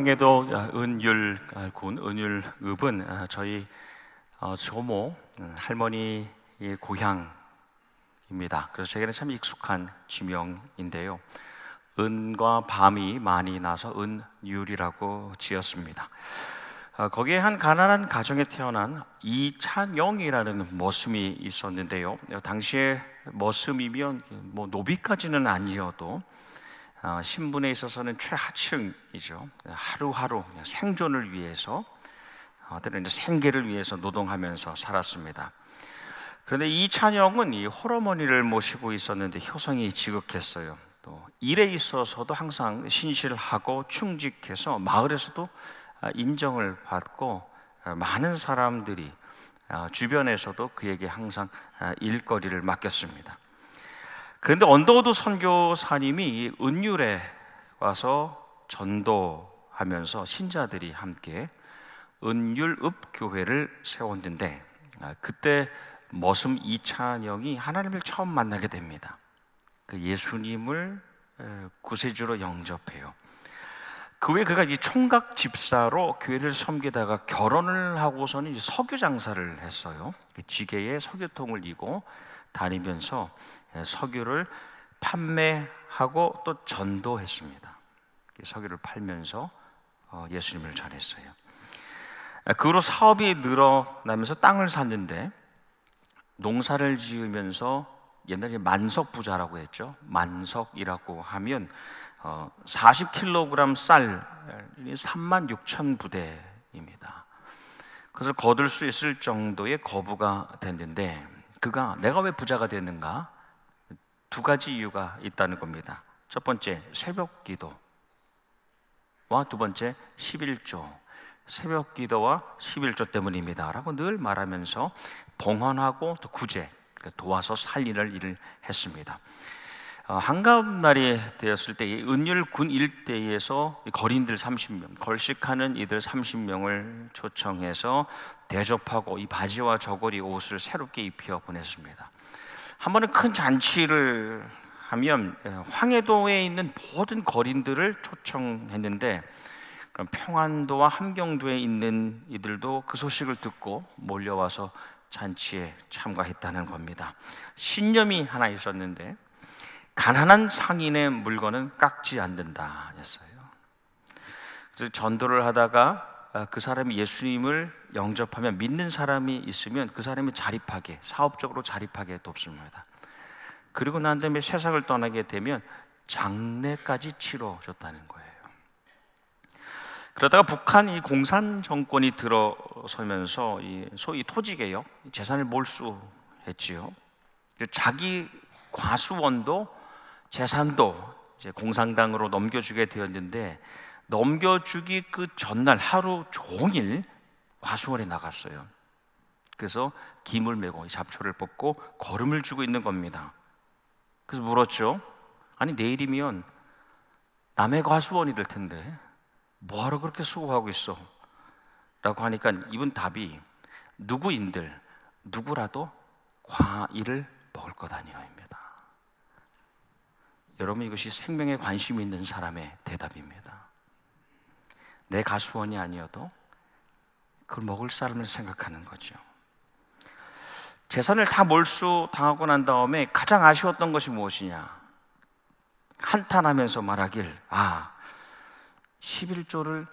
황해도 은율군 은율읍은 저희 조모 할머니의 고향입니다. 그래서 저에게는 참 익숙한 지명인데요. 은과 밤이 많이 나서 은율이라고 지었습니다. 거기에 한 가난한 가정에 태어난 이찬영이라는 머슴이 있었는데요. 당시에 머슴이면 뭐 노비까지는 아니어도 신분에 있어서는 최하층이죠. 하루하루 생존을 위해서, 때로는 생계를 위해서 노동하면서 살았습니다. 그런데 이찬영은 이 홀어머니를 모시고 있었는데 효성이 지극했어요. 또 일에 있어서도 항상 신실하고 충직해서 마을에서도 인정을 받고 많은 사람들이 주변에서도 그에게 항상 일거리를 맡겼습니다. 그런데 언더우드 선교사님이 은율에 와서 전도하면서 신자들이 함께 은율읍 교회를 세웠는데, 그때 머슴 이찬영이 하나님을 처음 만나게 됩니다. 그 예수님을 구세주로 영접해요. 그 후에 그가 이 총각 집사로 교회를 섬기다가 결혼을 하고서는 이제 석유 장사를 했어요. 지게에 석유통을 이고 다니면서 석유를 판매하고 또 전도했습니다. 석유를 팔면서 예수님을 전했어요. 그 후로 사업이 늘어나면서 땅을 샀는데, 농사를 지으면서 옛날에 만석 부자라고 했죠. 만석이라고 하면 40kg 쌀이 36,000부대입니다. 그래서 거둘 수 있을 정도의 거부가 됐는데, 그가 내가 왜 부자가 됐는가? 두 가지 이유가 있다는 겁니다. 첫 번째, 새벽 기도와 두 번째, 11조. 새벽 기도와 11조 때문입니다 라고 늘 말하면서 봉헌하고 또 구제, 도와서 살리는 일을 했습니다. 한가운날이 되었을 때 은율군 일대에서 거린들 30명, 걸식하는 이들 30명을 초청해서 대접하고 이 바지와 저고리 옷을 새롭게 입혀 보냈습니다. 한 번은 큰 잔치를 하면 황해도에 있는 모든 거린들을 초청했는데, 그럼 평안도와 함경도에 있는 이들도 그 소식을 듣고 몰려와서 잔치에 참가했다는 겁니다. 신념이 하나 있었는데, 가난한 상인의 물건은 깎지 않는다 였어요. 그래서 전도를 하다가 그 사람이 예수님을 영접하면, 믿는 사람이 있으면 그 사람이 자립하게, 사업적으로 자립하게 돕습니다. 그리고 난 다음에 세상을 떠나게 되면 장례까지 치러줬다는 거예요. 그러다가 북한 이 공산 정권이 들어서면서 소위 토지개혁, 재산을 몰수했지요. 자기 과수원도 재산도 이제 공산당으로 넘겨주게 되었는데, 넘겨주기 그 전날 하루 종일 과수원에 나갔어요. 그래서 김을 메고 잡초를 뽑고 거름을 주고 있는 겁니다. 그래서 물었죠. 아니, 내일이면 남의 과수원이 될 텐데 뭐하러 그렇게 수고하고 있어? 라고 하니까 이분 답이 누구인들 누구라도 과일을 먹을 것 아니오입니다. 여러분, 이것이 생명에 관심이 있는 사람의 대답입니다. 내 과수원이 아니어도 그걸 먹을 사람을 생각하는 거죠. 재산을 다 몰수당하고 난 다음에 가장 아쉬웠던 것이 무엇이냐? 한탄하면서 말하길, 11조를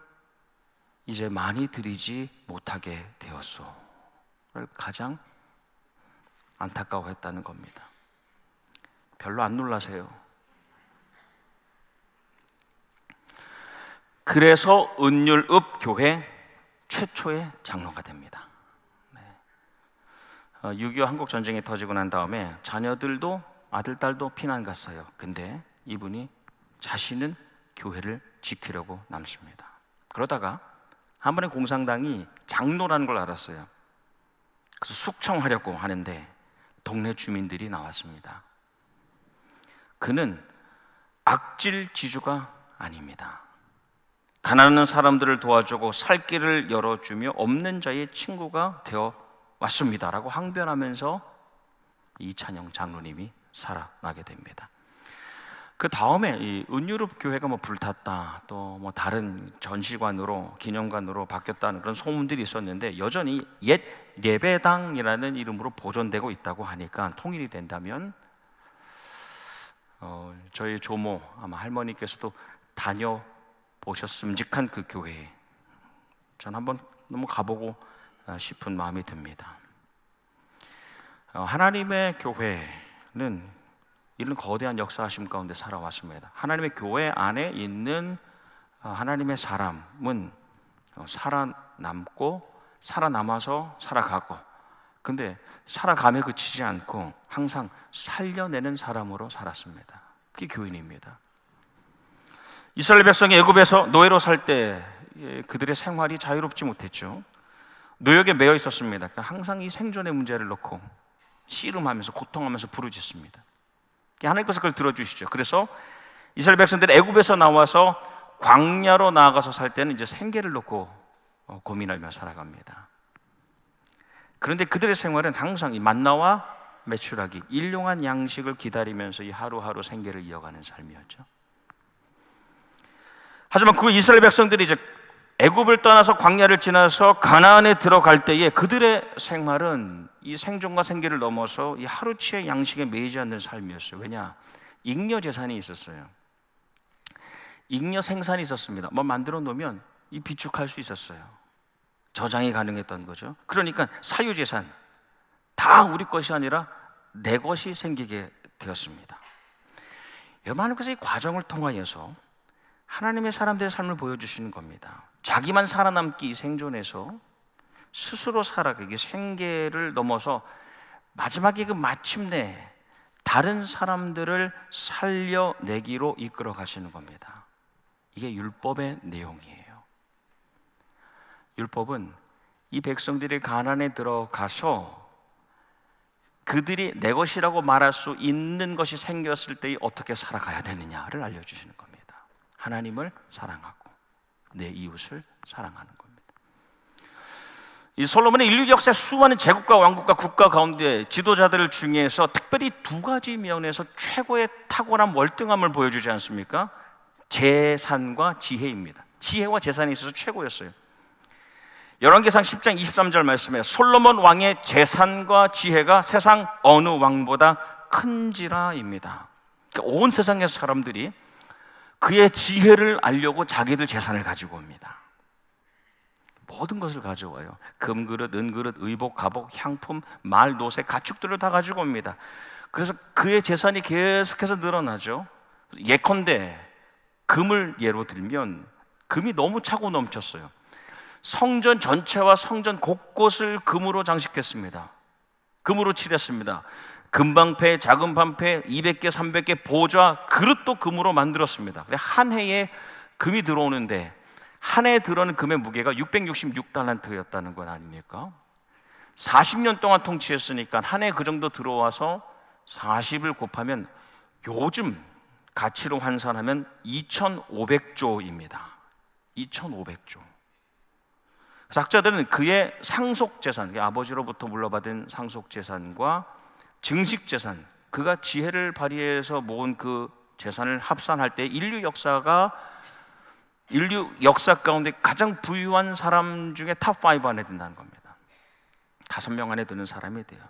이제 많이 드리지 못하게 되었소. 를 가장 안타까워했다는 겁니다. 별로 안 놀라세요. 그래서 은율읍 교회 최초의 장로가 됩니다. 6.25 한국전쟁이 터지고 난 다음에 자녀들도, 아들, 딸도 피난 갔어요. 근데 이분이 자신은 교회를 지키려고 남습니다. 그러다가 한 번에 공산당이 장로라는 걸 알았어요. 그래서 숙청하려고 하는데 동네 주민들이 나왔습니다. 그는 악질 지주가 아닙니다. 가난한 사람들을 도와주고 살 길을 열어주며 없는 자의 친구가 되어 왔습니다 라고 항변하면서 이찬영 장로님이 살아나게 됩니다. 그 다음에 이 은유럽 교회가 뭐 불탔다, 또 뭐 다른 전시관으로 기념관으로 바뀌었다는 그런 소문들이 있었는데 여전히 옛 예배당이라는 이름으로 보존되고 있다고 하니까 통일이 된다면 저희 조모 아마 할머니께서도 다녀보셨음직한 그 교회에 전 한번 너무 가보고 싶은 마음이 듭니다. 하나님의 교회는 이런 거대한 역사하심 가운데 살아왔습니다. 하나님의 교회 안에 있는 하나님의 사람은 살아남고 살아남아서 살아가고, 근데 살아감에 그치지 않고 항상 살려내는 사람으로 살았습니다. 그게 교인입니다. 이스라엘 백성이 애굽에서 노예로 살 때 그들의 생활이 자유롭지 못했죠. 노역에 매여 있었습니다. 그러니까 항상 이 생존의 문제를 놓고 씨름하면서 고통하면서 부르짖습니다. 하나님께서 그걸 들어주시죠. 그래서 이스라엘 백성들이 애굽에서 나와서 광야로 나아가서 살 때는 이제 생계를 놓고 고민하며 살아갑니다. 그런데 그들의 생활은 항상 이 만나와 메추라기, 일용한 양식을 기다리면서 이 하루하루 생계를 이어가는 삶이었죠. 하지만 그 이스라엘 백성들이 이제 애굽을 떠나서 광야를 지나서 가나안에 들어갈 때에 그들의 생활은 이 생존과 생계를 넘어서 이 하루치의 양식에 매이지 않는 삶이었어요. 왜냐? 잉여 재산이 있었어요. 잉여 생산이 있었습니다. 뭐 만들어 놓으면 이 비축할 수 있었어요. 저장이 가능했던 거죠. 그러니까 사유재산 다 우리 것이 아니라 내 것이 생기게 되었습니다. 여러분, 하나님께서 이 과정을 통하여서 하나님의 사람들의 삶을 보여주시는 겁니다. 자기만 살아남기 생존해서 스스로 살아가기, 생계를 넘어서 마지막에 그 마침내 다른 사람들을 살려내기로 이끌어 가시는 겁니다. 이게 율법의 내용이에요. 율법은 이 백성들이 가나안에 들어가서 그들이 내 것이라고 말할 수 있는 것이 생겼을 때 어떻게 살아가야 되느냐를 알려주시는 겁니다. 하나님을 사랑하고 내 이웃을 사랑하는 겁니다. 이 솔로몬의 인류 역사의 수많은 제국과 왕국과 국가 가운데 지도자들 중에서 특별히 두 가지 면에서 최고의 탁월한 월등함을 보여주지 않습니까? 재산과 지혜입니다. 지혜와 재산이 있어서 최고였어요. 열왕기상 10장 23절 말씀에 솔로몬 왕의 재산과 지혜가 세상 어느 왕보다 큰지라입니다. 그러니까 온 세상의 사람들이 그의 지혜를 알려고 자기들 재산을 가지고 옵니다. 모든 것을 가져와요. 금그릇, 은그릇, 의복, 갑옷, 향품, 말, 노새, 가축들을 다 가지고 옵니다. 그래서 그의 재산이 계속해서 늘어나죠. 예컨대 금을 예로 들면 금이 너무 차고 넘쳤어요. 성전 전체와 성전 곳곳을 금으로 장식했습니다. 금으로 칠했습니다. 금방패, 작은 방패, 200개, 300개 보좌, 그릇도 금으로 만들었습니다. 한 해에 금이 들어오는데 한 해에 들어오는 금의 무게가 666달란트였다는 건 아닙니까? 40년 동안 통치했으니까 한 해에 그 정도 들어와서 40을 곱하면 요즘 가치로 환산하면 2,500조입니다. 2,500조. 학자들은 그의 상속재산, 아버지로부터 물려받은 상속재산과 증식재산, 그가 지혜를 발휘해서 모은 그 재산을 합산할 때 인류 역사 가운데 가장 부유한 사람 중에 탑5 안에 든다는 겁니다. 5명 안에 드는 사람이 돼요.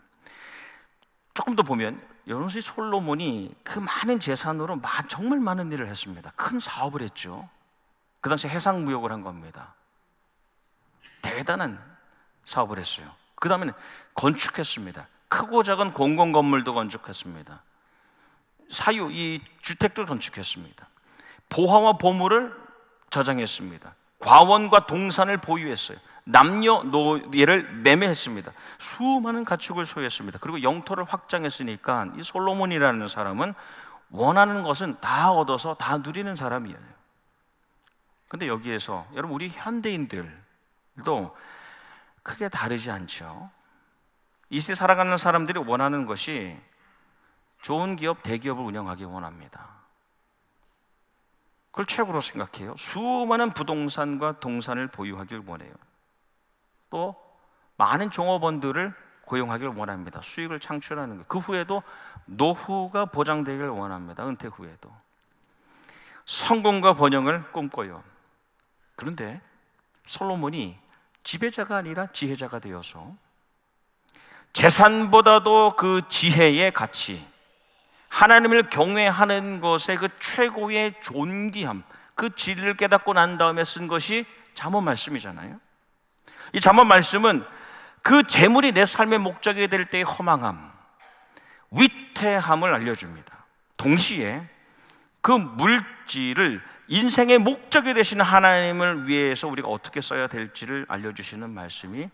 조금 더 보면 여론시 솔로몬이 그 많은 재산으로 정말 많은 일을 했습니다. 큰 사업을 했죠. 그 당시 해상무역을 한 겁니다. 대단한 사업을 했어요. 그 다음에는 건축했습니다. 크고 작은 공공건물도 건축했습니다. 사유, 이 주택도 건축했습니다. 보화와 보물을 저장했습니다. 과원과 동산을 보유했어요. 남녀노예를 매매했습니다. 수많은 가축을 소유했습니다. 그리고 영토를 확장했으니까 이 솔로몬이라는 사람은 원하는 것은 다 얻어서 다 누리는 사람이에요. 근데 여기에서 여러분, 우리 현대인들도 크게 다르지 않죠. 이 시대 살아가는 사람들이 원하는 것이 좋은 기업, 대기업을 운영하기 원합니다. 그걸 최고로 생각해요. 수많은 부동산과 동산을 보유하길 원해요. 또 많은 종업원들을 고용하길 원합니다. 수익을 창출하는 것. 그 후에도 노후가 보장되길 원합니다. 은퇴 후에도. 성공과 번영을 꿈꿔요. 그런데 솔로몬이 지배자가 아니라 지혜자가 되어서 재산보다도 그 지혜의 가치, 하나님을 경외하는 것의 그 최고의 존귀함, 그 진리를 깨닫고 난 다음에 쓴 것이 잠언 말씀이잖아요. 이 잠언 말씀은 그 재물이 내 삶의 목적이 될 때의 허망함, 위태함을 알려줍니다. 동시에 그 물질을 인생의 목적이 되시는 하나님을 위해서 우리가 어떻게 써야 될지를 알려주시는 말씀이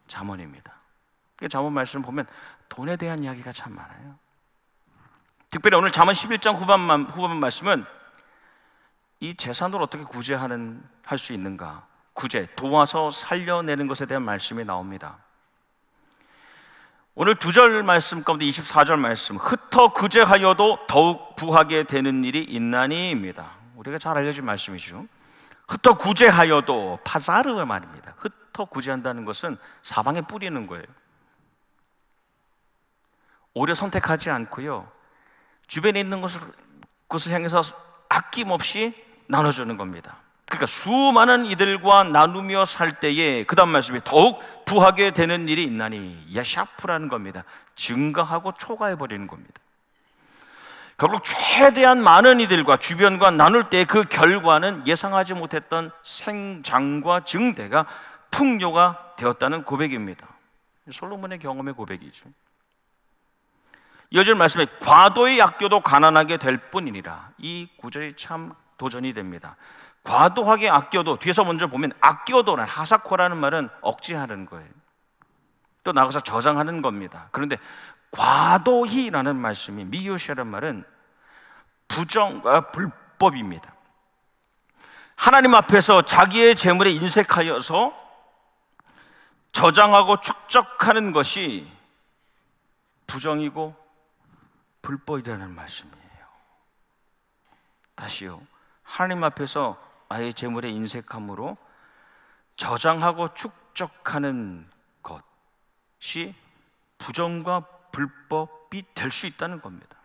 잠언입니다. 잠언 말씀을 보면 돈에 대한 이야기가 참 많아요. 특별히 오늘 잠언 11장 후반 말씀은 이 재산을 어떻게 할 수 있는가, 구제, 도와서 살려내는 것에 대한 말씀이 나옵니다. 오늘 2절 말씀 가운데 24절 말씀, 흩어 구제하여도 더욱 부하게 되는 일이 있나니입니다. 우리가 잘 알려진 말씀이죠. 흩어 구제하여도, 파사르 말입니다. 흩어 구제한다는 것은 사방에 뿌리는 거예요. 오히려 선택하지 않고요, 주변에 있는 것을 향해서 아낌없이 나눠주는 겁니다. 그러니까 수많은 이들과 나누며 살 때에 그 다음 말씀이 더욱 부하게 되는 일이 있나니, 야샤프라는 겁니다. 증가하고 초과해버리는 겁니다. 결국 최대한 많은 이들과 주변과 나눌 때 그 결과는 예상하지 못했던 생장과 증대가 풍요가 되었다는 고백입니다. 솔로몬의 경험의 고백이죠. 이어질 말씀에 과도의 아껴도 가난하게 될 뿐이니라. 이 구절이 참 도전이 됩니다. 과도하게 아껴도, 뒤에서 먼저 보면 아껴도는, 하사코라는 말은 억지하는 거예요. 또 나가서 저장하는 겁니다. 그런데 과도히라는 말씀이, 미요시라는 말은 부정과 불법입니다. 하나님 앞에서 자기의 재물에 인색하여서 저장하고 축적하는 것이 부정이고 불법이라는 말씀이에요. 다시요, 하나님 앞에서 아예 재물에 인색함으로 저장하고 축적하는 것이 부정과 불법이 될 수 있다는 겁니다.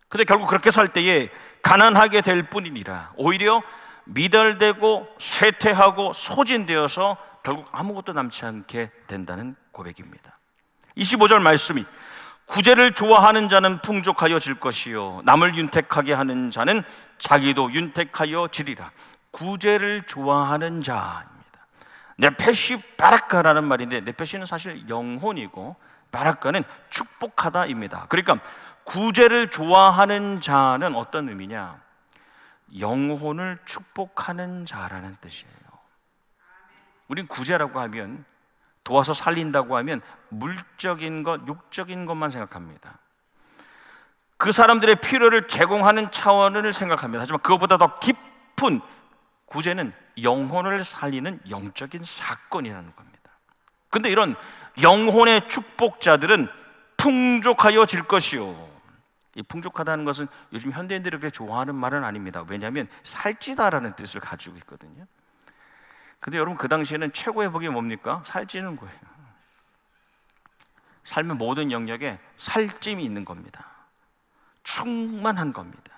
근데 결국 그렇게 살 때에 가난하게 될 뿐이니라. 오히려 미달되고 쇠퇴하고 소진되어서 결국 아무것도 남지 않게 된다는 고백입니다. 25절 말씀이 구제를 좋아하는 자는 풍족하여질 것이요 남을 윤택하게 하는 자는 자기도 윤택하여 지리라. 구제를 좋아하는 자입니다. 네페시 바라카라는 말인데, 네페시는 사실 영혼이고 바라카는 축복하다입니다. 그러니까 구제를 좋아하는 자는 어떤 의미냐? 영혼을 축복하는 자라는 뜻이에요. 우린 구제라고 하면, 도와서 살린다고 하면 물적인 것, 육적인 것만 생각합니다. 그 사람들의 필요를 제공하는 차원을 생각합니다. 하지만 그것보다 더 깊은 구제는 영혼을 살리는 영적인 사건이라는 겁니다. 그런데 이런 영혼의 축복자들은 풍족하여질 것이요. 이 풍족하다는 것은 요즘 현대인들이 그렇게 좋아하는 말은 아닙니다. 왜냐하면 살찌다라는 뜻을 가지고 있거든요. 근데 여러분, 그 당시에는 최고의 복이 뭡니까? 살찌는 거예요. 삶의 모든 영역에 살찜이 있는 겁니다. 충만한 겁니다.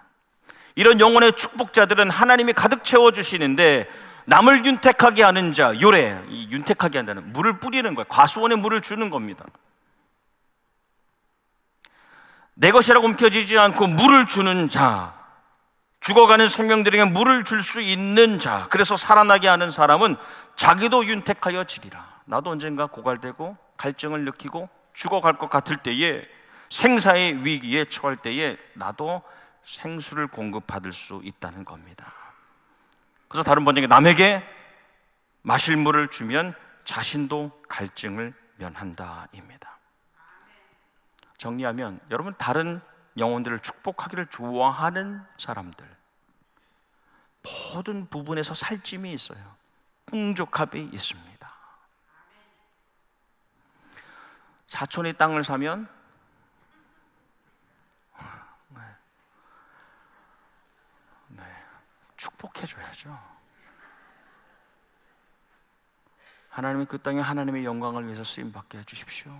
이런 영혼의 축복자들은 하나님이 가득 채워주시는데, 남을 윤택하게 하는 자, 요래, 이 윤택하게 한다는, 물을 뿌리는 거예요. 과수원에 물을 주는 겁니다. 내 것이라고 움켜쥐지 않고 물을 주는 자, 죽어가는 생명들에게 물을 줄 수 있는 자, 그래서 살아나게 하는 사람은 자기도 윤택하여 지리라. 나도 언젠가 고갈되고 갈증을 느끼고 죽어갈 것 같을 때에, 생사의 위기에 처할 때에 나도 생수를 공급받을 수 있다는 겁니다. 그래서 다른 번역에 남에게 마실 물을 주면 자신도 갈증을 면한다입니다. 정리하면, 여러분, 다른 영혼들을 축복하기를 좋아하는 사람들, 모든 부분에서 살찜이 있어요. 풍족함이 있습니다. 사촌이 땅을 사면 축복해줘야죠. 하나님이 그 땅에 하나님의 영광을 위해서 쓰임받게 해주십시오.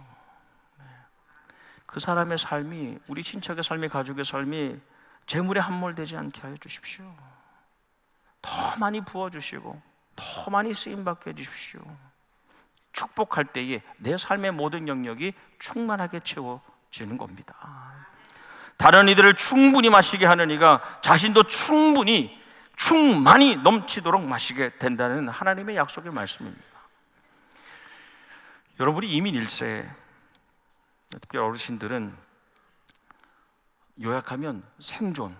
그 사람의 삶이, 우리 친척의 삶이, 가족의 삶이 재물에 함몰되지 않게 하여 주십시오. 더 많이 부어주시고 더 많이 쓰임받게 해주십시오. 축복할 때에 내 삶의 모든 영역이 충만하게 채워지는 겁니다. 다른 이들을 충분히 마시게 하는 이가 자신도 충만히 넘치도록 마시게 된다는 하나님의 약속의 말씀입니다. 여러분이 이민 1세, 특별히 어르신들은 요약하면 생존,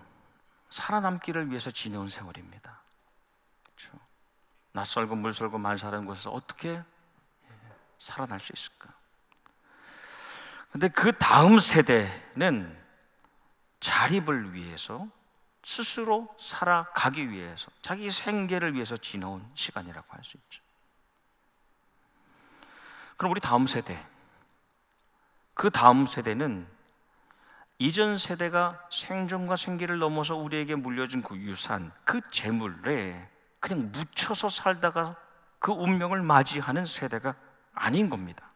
살아남기를 위해서 지내온 세월입니다. 그렇죠? 낯설고 물설고 만사라는 곳에서 어떻게 살아날 수 있을까? 근데 그 다음 세대는 자립을 위해서 스스로 살아가기 위해서 자기 생계를 위해서 지내온 시간이라고 할 수 있죠. 그럼 우리 다음 세대, 그 다음 세대는 이전 세대가 생존과 생계를 넘어서 우리에게 물려준 그 유산, 그 재물에 그냥 묻혀서 살다가 그 운명을 맞이하는 세대가 아닌 겁니다.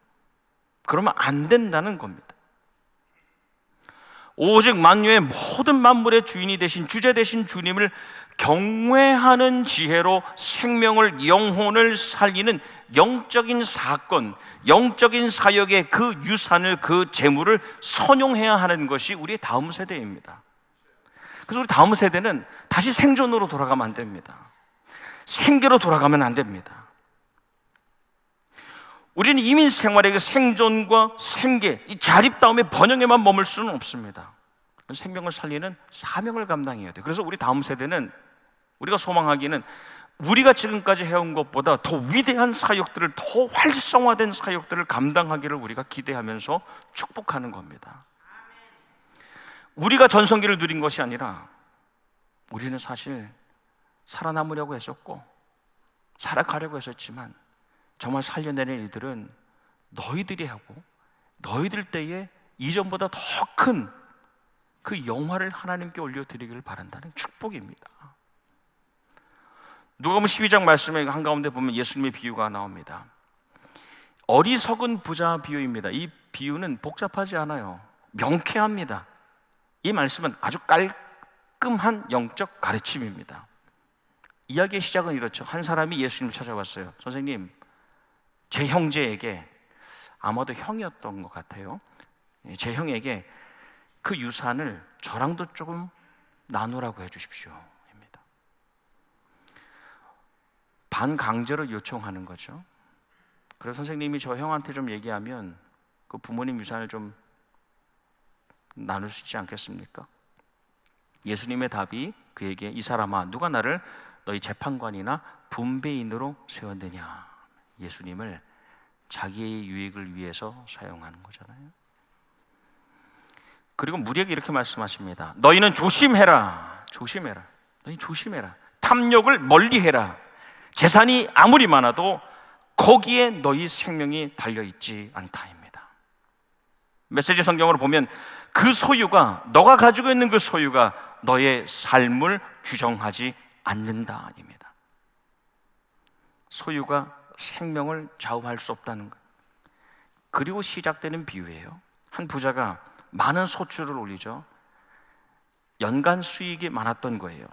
그러면 안 된다는 겁니다. 오직 만유의 모든 만물의 주인이 되신, 주제 되신 주님을 경외하는 지혜로 생명을, 영혼을 살리는 영적인 사건, 영적인 사역의 그 유산을, 그 재물을 선용해야 하는 것이 우리의 다음 세대입니다. 그래서 우리 다음 세대는 다시 생존으로 돌아가면 안 됩니다. 생계로 돌아가면 안 됩니다. 우리는 이민 생활의 생존과 생계, 이 자립다움의 번영에만 머물 수는 없습니다. 생명을 살리는 사명을 감당해야 돼요. 그래서 우리 다음 세대는 우리가 소망하기는 우리가 지금까지 해온 것보다 더 위대한 사역들을, 더 활성화된 사역들을 감당하기를 우리가 기대하면서 축복하는 겁니다. 우리가 전성기를 누린 것이 아니라 우리는 사실 살아남으려고 했었고 살아가려고 했었지만 정말 살려내는 일들은 너희들이 하고 너희들 때에 이전보다 더 큰 그 영화를 하나님께 올려드리기를 바란다는 축복입니다. 누가복음 12장 말씀에 한가운데 보면 예수님의 비유가 나옵니다. 어리석은 부자 비유입니다. 이 비유는 복잡하지 않아요. 명쾌합니다. 이 말씀은 아주 깔끔한 영적 가르침입니다. 이야기의 시작은 이렇죠. 한 사람이 예수님을 찾아왔어요. 선생님, 제 형제에게, 아마도 형이었던 것 같아요, 제 형에게 그 유산을 저랑도 조금 나누라고 해주십시오 입니다. 반강제로 요청하는 거죠. 그래서 선생님이 저 형한테 좀 얘기하면 그 부모님 유산을 좀 나눌 수 있지 않겠습니까? 예수님의 답이 그에게, 이 사람아, 누가 나를 너희 재판관이나 분배인으로 세웠느냐? 예수님을 자기의 유익을 위해서 사용하는 거잖아요. 그리고 무리에게 이렇게 말씀하십니다. 너희는 조심해라. 너희 조심해라. 탐욕을 멀리해라. 재산이 아무리 많아도 거기에 너희 생명이 달려있지 않다입니다. 메시지 성경으로 보면 그 소유가, 너가 가지고 있는 그 소유가 너의 삶을 규정하지 않는다입니다. 소유가 생명을 좌우할 수 없다는 것. 그리고 시작되는 비유예요. 한 부자가 많은 소출을 올리죠. 연간 수익이 많았던 거예요.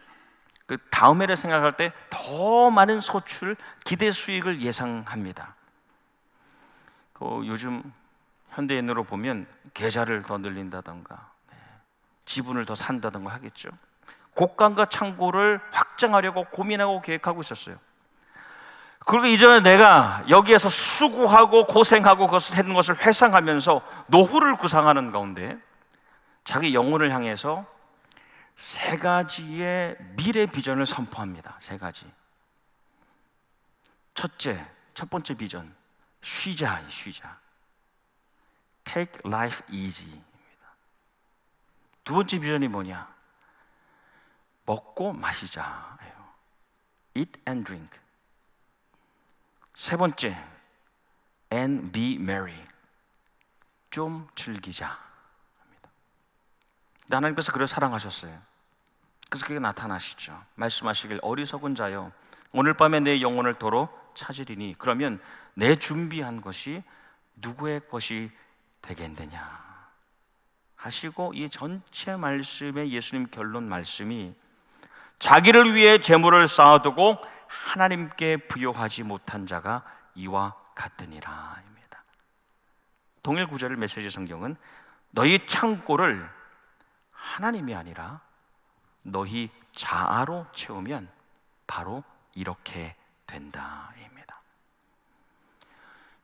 그 다음 해를 생각할 때 더 많은 소출, 기대 수익을 예상합니다. 요즘 현대인으로 보면 계좌를 더 늘린다던가 지분을 더 산다던가 하겠죠. 곡간과 창고를 확장하려고 고민하고 계획하고 있었어요. 그리고 이전에 내가 여기에서 수고하고 고생하고 그것을 했는 것을 회상하면서 노후를 구상하는 가운데 자기 영혼을 향해서 3가지의 미래 비전을 선포합니다. 3가지. 첫 번째 비전, 쉬자. Take life easy입니다. 2번째 비전이 뭐냐? 먹고 마시자. Eat and drink. 3번째, and be merry. 좀 즐기자. 하나님께서 그를 사랑하셨어요. 그래서 그게 나타나시죠. 말씀하시길, 어리석은 자여, 오늘 밤에 내 영혼을 도로 찾으리니 그러면 내 준비한 것이 누구의 것이 되겠느냐? 하시고 이 전체 말씀의 예수님 결론 말씀이 자기를 위해 재물을 쌓아두고 하나님께 부여하지 못한 자가 이와 같으니라 입니다. 동일 구절을 메시지 성경은 너희 창고를 하나님이 아니라 너희 자아로 채우면 바로 이렇게 된다입니다.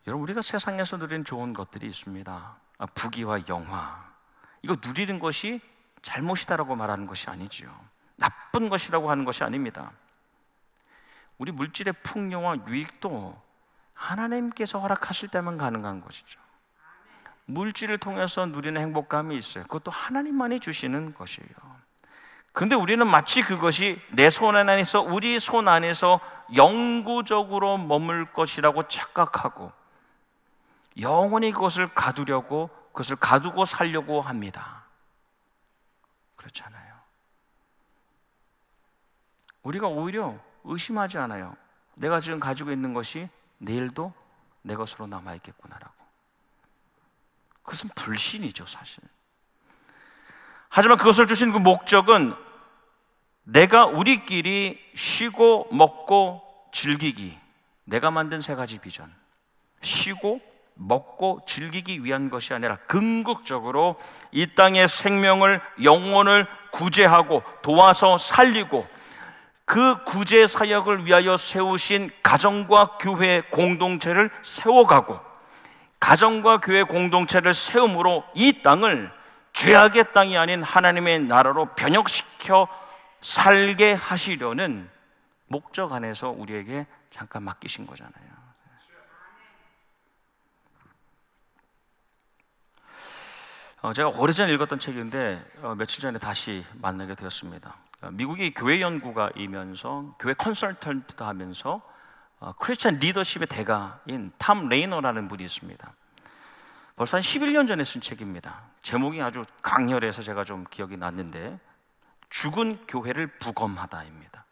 여러분, 우리가 세상에서 누리는 좋은 것들이 있습니다. 부귀와 영화, 이거 누리는 것이 잘못이다라고 말하는 것이 아니지요. 나쁜 것이라고 하는 것이 아닙니다. 우리 물질의 풍요와 유익도 하나님께서 허락하실 때만 가능한 것이죠. 물질을 통해서 누리는 행복감이 있어요. 그것도 하나님만이 주시는 것이에요. 그런데 우리는 마치 그것이 내 손 안에서, 우리 손 안에서 영구적으로 머물 것이라고 착각하고 영원히 그것을 가두려고, 그것을 가두고 살려고 합니다. 그렇잖아요. 우리가 오히려 의심하지 않아요. 내가 지금 가지고 있는 것이 내일도 내 것으로 남아있겠구나라고. 그것은 불신이죠, 사실. 하지만 그것을 주신 그 목적은 내가 우리끼리 쉬고 먹고 즐기기, 내가 만든 세 가지 비전, 쉬고 먹고 즐기기 위한 것이 아니라 궁극적으로 이 땅의 생명을, 영혼을 구제하고 도와서 살리고 그 구제 사역을 위하여 세우신 가정과 교회 공동체를 세워가고, 가정과 교회 공동체를 세움으로 이 땅을 죄악의 땅이 아닌 하나님의 나라로 변혁시켜 살게 하시려는 목적 안에서 우리에게 잠깐 맡기신 거잖아요. 제가 오래전에 읽었던 책인데 며칠 전에 다시 만나게 되었습니다. 미국의 교회 연구가이면서 교회 컨설턴트도 하면서 크리스천 리더십의 대가인 탐 레이너라는 분이 있습니다. 벌써 한 11년 전에 쓴 책입니다. 제목이 아주 강렬해서 제가 좀 기억이 났는데, 죽은 교회를 부검하다입니다.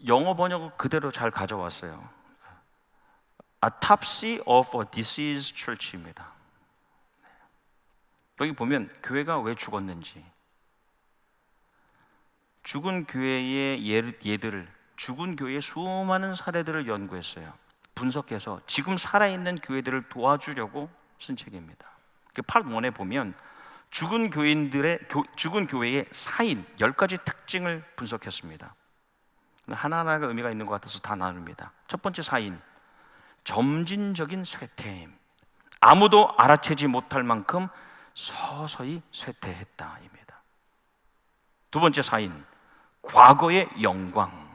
영어 번역을 그대로 잘 가져왔어요. Autopsy of a Diseased Church입니다. 여기 보면 교회가 왜 죽었는지, 죽은 교회의 예들을, 죽은 교회의 수많은 사례들을 연구했어요. 분석해서 지금 살아있는 교회들을 도와주려고 쓴 책입니다. 파트 1에 보면 죽은 교회의 사인 10가지 특징을 분석했습니다. 하나하나가 의미가 있는 것 같아서 다 나눕니다. 첫 번째 사인, 점진적인 쇠퇴임. 아무도 알아채지 못할 만큼 서서히 쇠퇴했다입니다. 두 번째 사인, 과거의 영광입니다.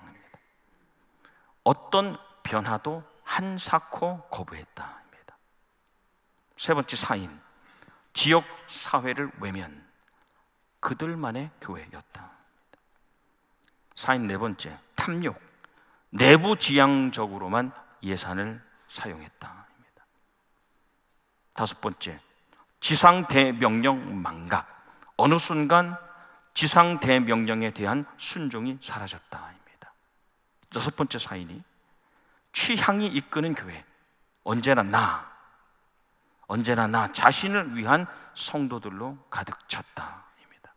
어떤 변화도 한사코 거부했다입니다. 세 번째 사인, 지역 사회를 외면, 그들만의 교회였다. 사인 네 번째, 탐욕, 내부 지향적으로만 예산을 사용했다입니다. 다섯 번째, 지상대명령 망각, 어느 순간 지상대명령에 대한 순종이 사라졌다입니다. 여섯 번째 사인이 취향이 이끄는 교회, 언제나 나 자신을 위한 성도들로 가득 찼다입니다.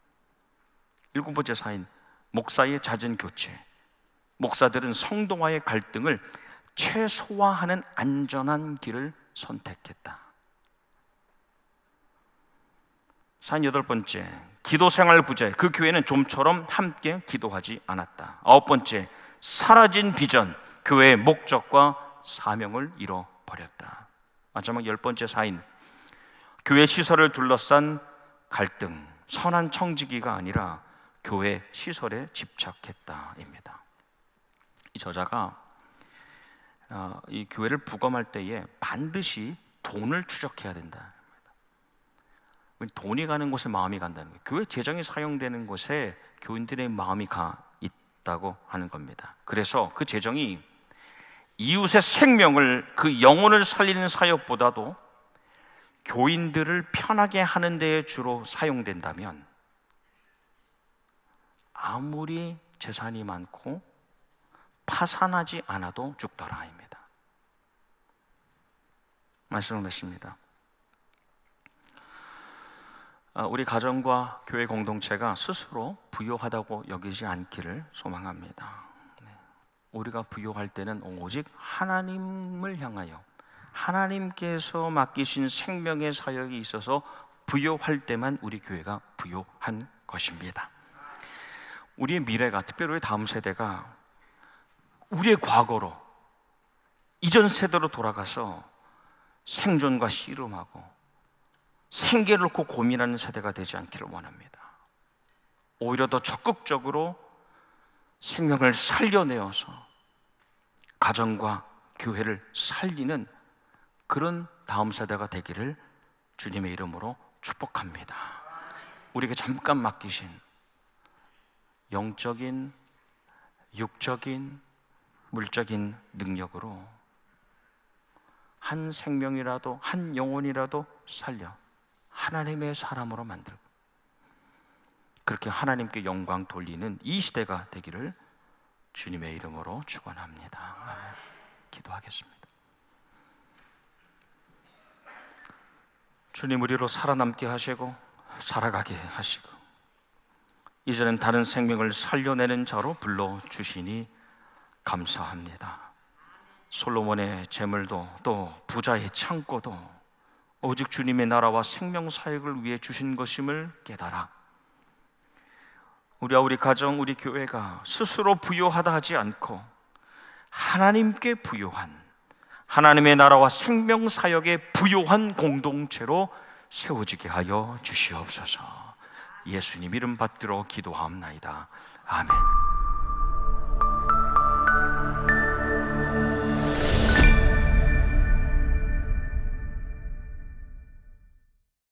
일곱 번째 사인, 목사의 잦은 교체, 목사들은 성도와의 갈등을 최소화하는 안전한 길을 선택했다. 사인 여덟 번째, 기도생활 부재, 그 교회는 좀처럼 함께 기도하지 않았다. 아홉 번째, 사라진 비전, 교회의 목적과 사명을 잃어버렸다. 마지막 열 번째 사인, 교회 시설을 둘러싼 갈등, 선한 청지기가 아니라 교회 시설에 집착했다입니다. 이 저자가 이 교회를 부검할 때에 반드시 돈을 추적해야 된다. 돈이 가는 곳에 마음이 간다는 거예요. 교회 재정이 사용되는 곳에 교인들의 마음이 가 있다고 하는 겁니다. 그래서 그 재정이 이웃의 생명을, 그 영혼을 살리는 사역보다도 교인들을 편하게 하는 데에 주로 사용된다면 아무리 재산이 많고 파산하지 않아도 죽더라입니다. 말씀을 맺습니다. 우리 가정과 교회 공동체가 스스로 부요하다고 여기지 않기를 소망합니다. 우리가 부요할 때는 오직 하나님을 향하여 하나님께서 맡기신 생명의 사역이 있어서 부요할 때만 우리 교회가 부요한 것입니다. 우리의 미래가, 특별히 우리 다음 세대가 우리의 과거로, 이전 세대로 돌아가서 생존과 씨름하고 생계를 놓고 고민하는 세대가 되지 않기를 원합니다. 오히려 더 적극적으로 생명을 살려내어서 가정과 교회를 살리는 그런 다음 세대가 되기를 주님의 이름으로 축복합니다. 우리에게 잠깐 맡기신 영적인, 육적인, 물적인 능력으로 한 생명이라도, 한 영혼이라도 살려 하나님의 사람으로 만들고 그렇게 하나님께 영광 돌리는 이 시대가 되기를 주님의 이름으로 축원합니다. 아멘. 기도하겠습니다. 주님, 우리로 살아남게 하시고 살아가게 하시고 이제는 다른 생명을 살려내는 자로 불러주시니 감사합니다. 솔로몬의 재물도 또 부자의 창고도 오직 주님의 나라와 생명 사역을 위해 주신 것임을 깨달아 우리와 우리 가정, 우리 교회가 스스로 부요하다 하지 않고 하나님께 부요한, 하나님의 나라와 생명 사역에 부요한 공동체로 세워지게 하여 주시옵소서. 예수님 이름 받들어 기도하옵나이다. 아멘.